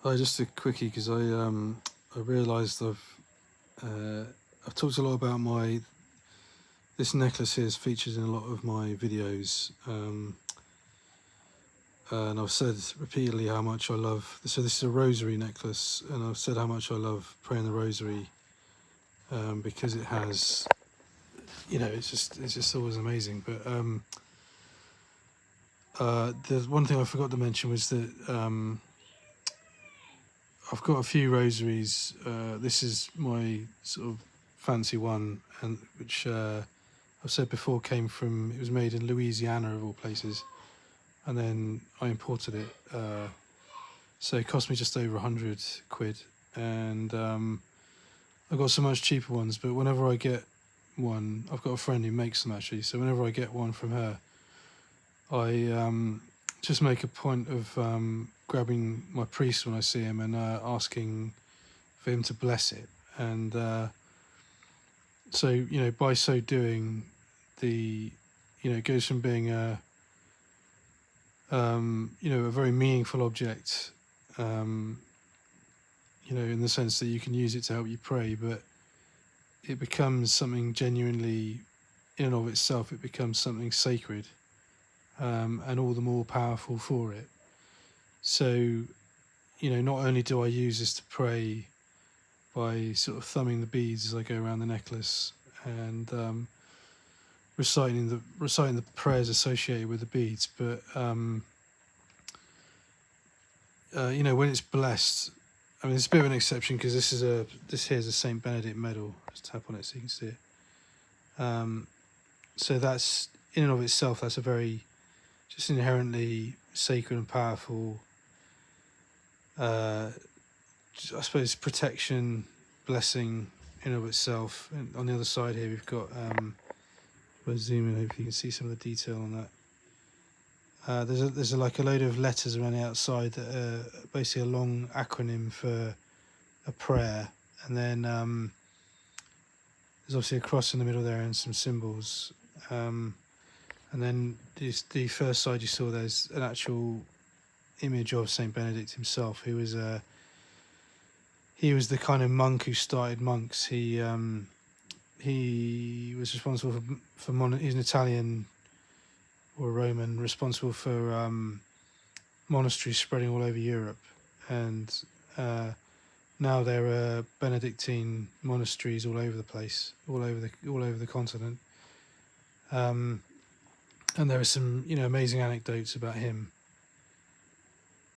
Hi, just a quickie because I realised I've talked a lot about this necklace here is featured in a lot of my videos, and I've said repeatedly how much I love. So this is a rosary necklace, and I've said how much I love praying the rosary because it has, it's just always amazing. But the one thing I forgot to mention was that I've got a few rosaries. This is my sort of fancy one, and which I've said before it was made in Louisiana of all places, and then I imported it. So it cost me just over £100, and I got some much cheaper ones. But whenever I get one, I've got a friend who makes them actually. So whenever I get one from her, I just make a point of grabbing my priest when I see him and asking for him to bless it. And so by so doing, it goes from being a very meaningful object, in the sense that you can use it to help you pray, but it becomes something genuinely, in and of itself, it becomes something sacred, and all the more powerful for it. So, not only do I use this to pray by sort of thumbing the beads as I go around the necklace and reciting the prayers associated with the beads, but when it's blessed, I mean, it's a bit of an exception because this here is a Saint Benedict medal. Just tap on it so you can see it. So that's, in and of itself, that's a very just inherently sacred and powerful, I suppose, protection, blessing in and of itself. And on the other side here, we've got, we'll zoom in, hopefully you can see some of the detail on that. There's like a load of letters around the outside that are basically a long acronym for a prayer, and then there's obviously a cross in the middle there and some symbols. And then the first side you saw, there's an actual image of Saint Benedict himself, who was the kind of monk who started monks. He was responsible for he's an Italian or a Roman, responsible for monasteries spreading all over Europe, and now there are Benedictine monasteries all over the place, all over the continent. And there are some amazing anecdotes about him.